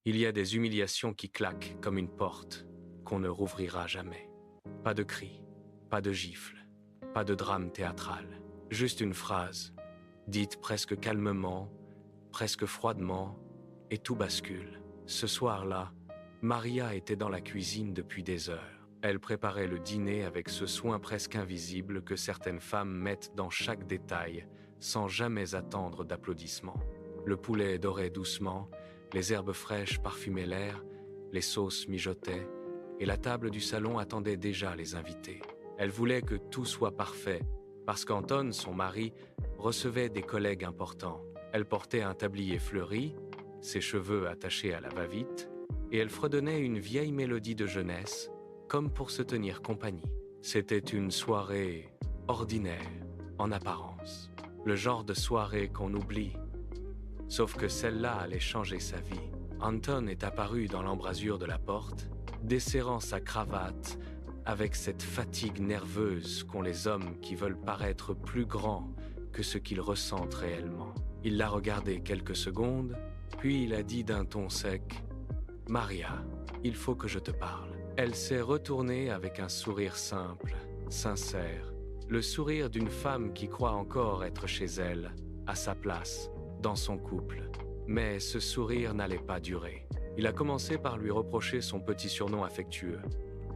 Il y a des humiliations qui claquent comme une porte qu'on ne rouvrira jamais. Pas de cris, pas de gifles, pas de drame théâtral. Juste une phrase, dite presque calmement, presque froidement, et tout bascule. Ce soir-là, Maria était dans la cuisine depuis des heures. Elle préparait le dîner avec ce soin presque invisible que certaines femmes mettent dans chaque détail, sans jamais attendre d'applaudissements. Le poulet dorait doucement, les herbes fraîches parfumaient l'air, les sauces mijotaient, et la table du salon attendait déjà les invités. Elle voulait que tout soit parfait, parce qu'Anton, son mari, recevait des collègues importants. Elle portait un tablier fleuri, ses cheveux attachés à la va-vite, et elle fredonnait une vieille mélodie de jeunesse, comme pour se tenir compagnie. C'était une soirée ordinaire, en apparence. Le genre de soirée qu'on oublie. Sauf que celle-là allait changer sa vie. Anton est apparu dans l'embrasure de la porte, desserrant sa cravate avec cette fatigue nerveuse qu'ont les hommes qui veulent paraître plus grands que ce qu'ils ressentent réellement. Il l'a regardée quelques secondes, puis il a dit d'un ton sec « Maria, il faut que je te parle ». Elle s'est retournée avec un sourire simple, sincère, le sourire d'une femme qui croit encore être chez elle, à sa place, dans son couple. Mais ce sourire n'allait pas durer. Il a commencé par lui reprocher son petit surnom affectueux,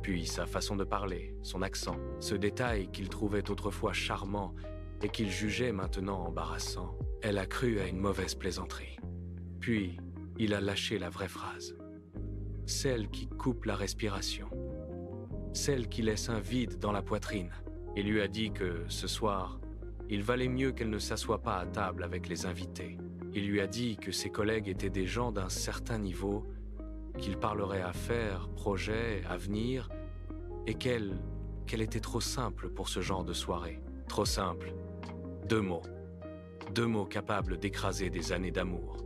puis sa façon de parler, son accent, ce détail qu'il trouvait autrefois charmant et qu'il jugeait maintenant embarrassant. Elle a cru à une mauvaise plaisanterie. Puis, il a lâché la vraie phrase. Celle qui coupe la respiration. Celle qui laisse un vide dans la poitrine. Il lui a dit que, ce soir, il valait mieux qu'elle ne s'assoie pas à table avec les invités. Il lui a dit que ses collègues étaient des gens d'un certain niveau, qu'il parlerait affaires, projets, avenir, et qu'elle était trop simple pour ce genre de soirée. Trop simple. 2 mots. 2 mots capables d'écraser des années d'amour,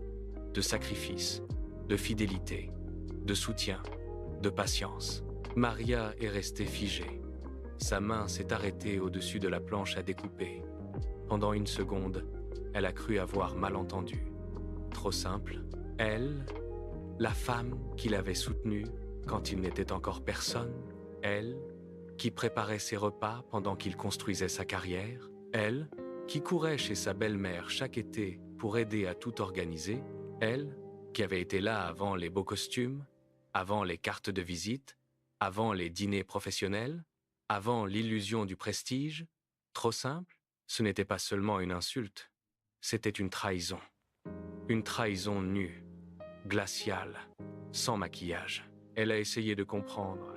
de sacrifice, de fidélité, de soutien, de patience. Maria est restée figée. Sa main s'est arrêtée au-dessus de la planche à découper. Pendant une seconde, elle a cru avoir mal entendu. Trop simple. Elle, la femme qui l'avait soutenue quand il n'était encore personne. Elle, qui préparait ses repas pendant qu'il construisait sa carrière. Elle, qui courait chez sa belle-mère chaque été pour aider à tout organiser. Elle, qui avait été là avant les beaux costumes, avant les cartes de visite, avant les dîners professionnels, avant l'illusion du prestige. Trop simple. Ce n'était pas seulement une insulte, c'était une trahison. Une trahison nue, glaciale, sans maquillage. Elle a essayé de comprendre.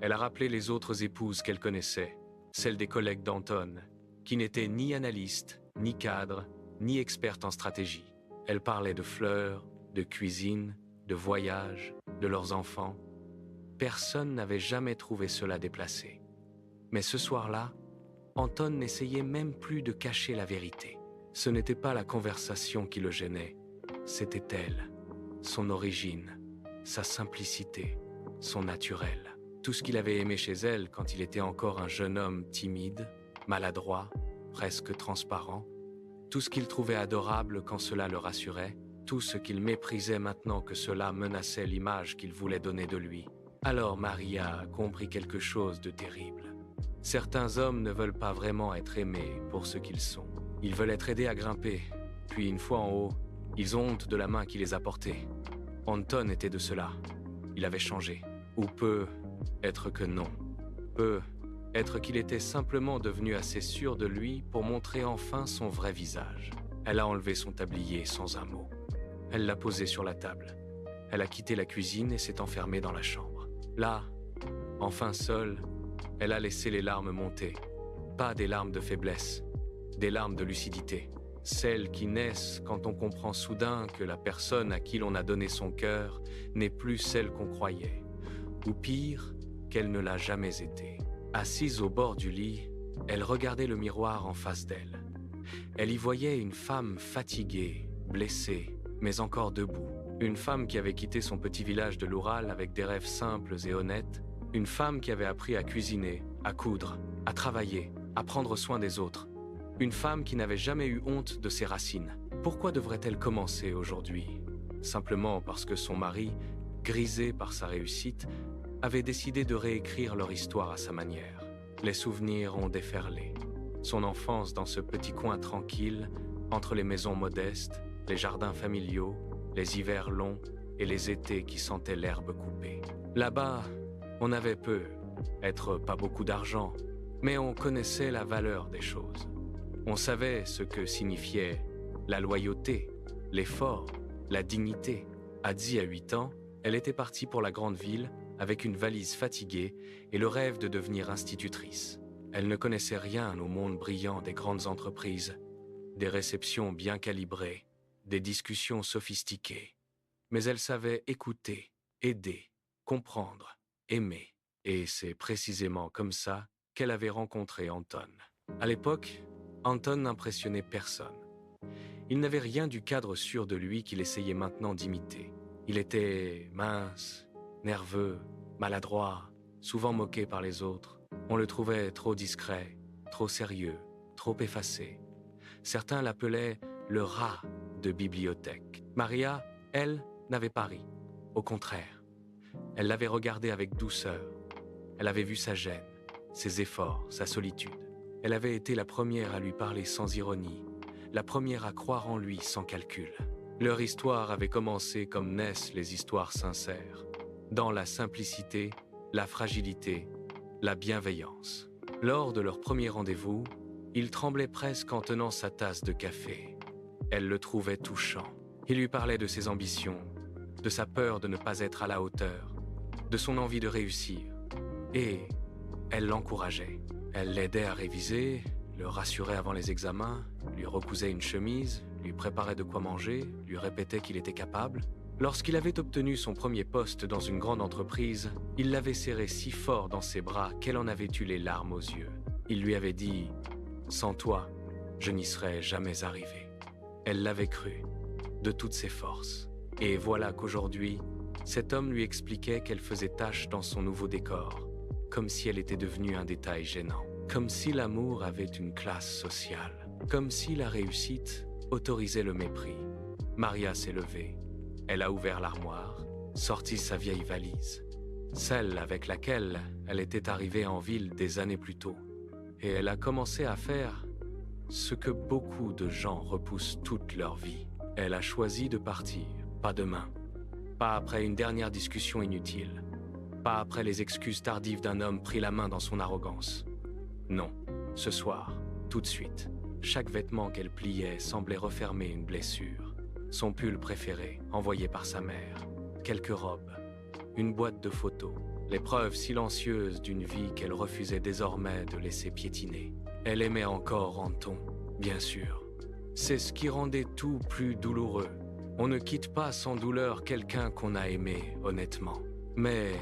Elle a rappelé les autres épouses qu'elle connaissait, celles des collègues d'Anton, qui n'étaient ni analystes, ni cadres, ni expertes en stratégie. Elle parlait de fleurs, de cuisine, de voyages, de leurs enfants. Personne n'avait jamais trouvé cela déplacé. Mais ce soir-là, Anton n'essayait même plus de cacher la vérité. Ce n'était pas la conversation qui le gênait, c'était elle, son origine, sa simplicité, son naturel. Tout ce qu'il avait aimé chez elle quand il était encore un jeune homme timide, maladroit, presque transparent, tout ce qu'il trouvait adorable quand cela le rassurait, tout ce qu'il méprisait maintenant que cela menaçait l'image qu'il voulait donner de lui. Alors Maria a compris quelque chose de terrible. Certains hommes ne veulent pas vraiment être aimés pour ce qu'ils sont. Ils veulent être aidés à grimper, puis une fois en haut, ils ont honte de la main qui les a portés. Anton était de cela. Il avait changé. Ou peut être que non. Peut être qu'il était simplement devenu assez sûr de lui pour montrer enfin son vrai visage. Elle a enlevé son tablier sans un mot. Elle l'a posé sur la table. Elle a quitté la cuisine et s'est enfermée dans la chambre. Là, enfin seule, elle a laissé les larmes monter. Pas des larmes de faiblesse, des larmes de lucidité. Celles qui naissent quand on comprend soudain que la personne à qui l'on a donné son cœur n'est plus celle qu'on croyait. Ou pire, qu'elle ne l'a jamais été. Assise au bord du lit, elle regardait le miroir en face d'elle. Elle y voyait une femme fatiguée, blessée, mais encore debout. Une femme qui avait quitté son petit village de l'Oural avec des rêves simples et honnêtes. Une femme qui avait appris à cuisiner, à coudre, à travailler, à prendre soin des autres. Une femme qui n'avait jamais eu honte de ses racines. Pourquoi devrait-elle commencer aujourd'hui? simplement parce que son mari, grisé par sa réussite, avait décidé de réécrire leur histoire à sa manière. Les souvenirs ont déferlé. Son enfance dans ce petit coin tranquille, entre les maisons modestes, les jardins familiaux, les hivers longs et les étés qui sentaient l'herbe coupée. Là-bas, on avait peu, être pas beaucoup d'argent, mais on connaissait la valeur des choses. On savait ce que signifiait la loyauté, l'effort, la dignité. Adzi a 8 ans, elle était partie pour la grande ville avec une valise fatiguée et le rêve de devenir institutrice. Elle ne connaissait rien au monde brillant des grandes entreprises, des réceptions bien calibrées, des discussions sophistiquées. Mais elle savait écouter, aider, comprendre, aimer. Et c'est précisément comme ça qu'elle avait rencontré Anton. À l'époque, Anton n'impressionnait personne. Il n'avait rien du cadre sûr de lui qu'il essayait maintenant d'imiter. Il était mince, nerveux, maladroit, souvent moqué par les autres. On le trouvait trop discret, trop sérieux, trop effacé. Certains l'appelaient le rat de bibliothèque. Maria, elle, n'avait pas ri. Au contraire, elle l'avait regardé avec douceur. Elle avait vu sa gêne, ses efforts, sa solitude. Elle avait été la première à lui parler sans ironie, la première à croire en lui sans calcul. Leur histoire avait commencé comme naissent les histoires sincères, dans la simplicité, la fragilité, la bienveillance. Lors de leur premier rendez-vous, il tremblait presque en tenant sa tasse de café. Elle le trouvait touchant. Il lui parlait de ses ambitions, de sa peur de ne pas être à la hauteur, de son envie de réussir. Et elle l'encourageait. Elle l'aidait à réviser, le rassurait avant les examens, lui recousait une chemise, lui préparait de quoi manger, lui répétait qu'il était capable. Lorsqu'il avait obtenu son premier poste dans une grande entreprise, il l'avait serré si fort dans ses bras qu'elle en avait eu les larmes aux yeux. Il lui avait dit « Sans toi, je n'y serais jamais arrivé ». Elle l'avait cru, de toutes ses forces. Et voilà qu'aujourd'hui, cet homme lui expliquait qu'elle faisait tâche dans son nouveau décor, comme si elle était devenue un détail gênant, comme si l'amour avait une classe sociale, comme si la réussite autorisait le mépris. Maria s'est levée. Elle a ouvert l'armoire, sorti sa vieille valise, celle avec laquelle elle était arrivée en ville des années plus tôt. Et elle a commencé à faire ce que beaucoup de gens repoussent toute leur vie. Elle a choisi de partir, pas demain, pas après une dernière discussion inutile, pas après les excuses tardives d'un homme pris la main dans son arrogance. Non, ce soir, tout de suite. Chaque vêtement qu'elle pliait semblait refermer une blessure. Son pull préféré, envoyé par sa mère, quelques robes, une boîte de photos, les preuves silencieuses d'une vie qu'elle refusait désormais de laisser piétiner. Elle aimait encore Anton, bien sûr. C'est ce qui rendait tout plus douloureux. On ne quitte pas sans douleur quelqu'un qu'on a aimé, honnêtement. Mais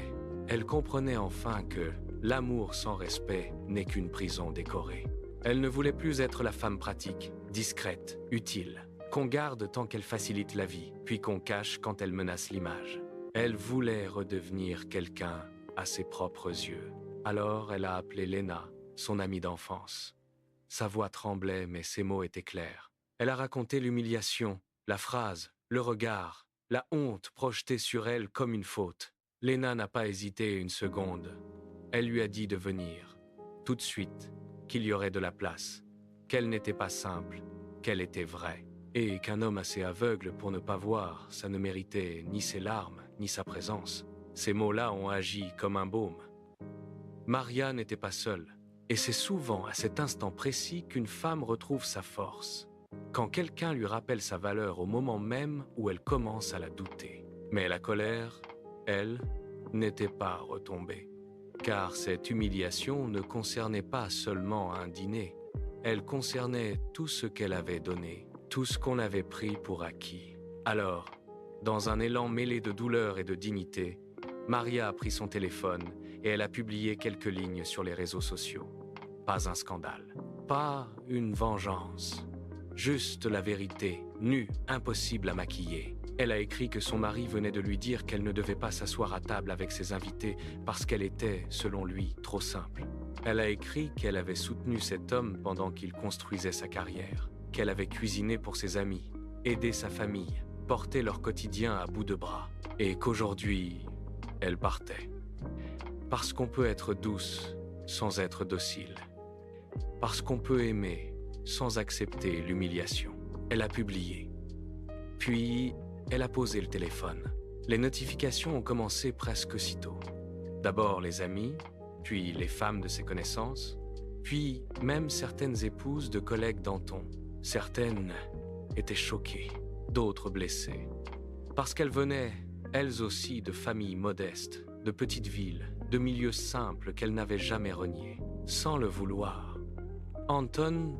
elle comprenait enfin que l'amour sans respect n'est qu'une prison décorée. Elle ne voulait plus être la femme pratique, discrète, utile, qu'on garde tant qu'elle facilite la vie, puis qu'on cache quand elle menace l'image. Elle voulait redevenir quelqu'un à ses propres yeux. Alors elle a appelé Lena, son amie d'enfance. Sa voix tremblait, mais ses mots étaient clairs. Elle a raconté l'humiliation, la phrase, le regard, la honte projetée sur elle comme une faute. Lena n'a pas hésité une seconde. Elle lui a dit de venir, tout de suite, qu'il y aurait de la place, qu'elle n'était pas simple, qu'elle était vraie, et qu'un homme assez aveugle pour ne pas voir, ça ne méritait ni ses larmes, ni sa présence. Ces mots-là ont agi comme un baume. Maria n'était pas seule, et c'est souvent à cet instant précis qu'une femme retrouve sa force, quand quelqu'un lui rappelle sa valeur au moment même où elle commence à la douter. Mais la colère, elle, n'était pas retombée. Car cette humiliation ne concernait pas seulement un dîner, elle concernait tout ce qu'elle avait donné, tout ce qu'on avait pris pour acquis. Alors, dans un élan mêlé de douleur et de dignité, Maria a pris son téléphone et elle a publié quelques lignes sur les réseaux sociaux. Pas un scandale, pas une vengeance, juste la vérité, nue, impossible à maquiller. Elle a écrit que son mari venait de lui dire qu'elle ne devait pas s'asseoir à table avec ses invités parce qu'elle était, selon lui, trop simple. Elle a écrit qu'elle avait soutenu cet homme pendant qu'il construisait sa carrière, qu'elle avait cuisiné pour ses amis, aidé sa famille, portaient leur quotidien à bout de bras, et qu'aujourd'hui, elle partait. Parce qu'on peut être douce sans être docile. Parce qu'on peut aimer sans accepter l'humiliation. Elle a publié. Puis, elle a posé le téléphone. Les notifications ont commencé presque aussitôt. D'abord les amis, puis les femmes de ses connaissances, puis même certaines épouses de collègues d'Anton. Certaines étaient choquées, d'autres blessées. Parce qu'elles venaient, elles aussi, de familles modestes, de petites villes, de milieux simples qu'elles n'avaient jamais reniés, sans le vouloir. Anton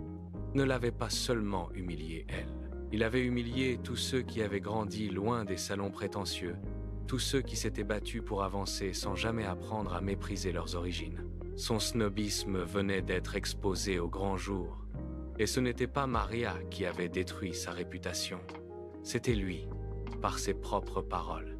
ne l'avait pas seulement humiliée, elle. Il avait humilié tous ceux qui avaient grandi loin des salons prétentieux, tous ceux qui s'étaient battus pour avancer sans jamais apprendre à mépriser leurs origines. Son snobisme venait d'être exposé au grand jour. Et ce n'était pas Maria qui avait détruit sa réputation. C'était lui, par ses propres paroles.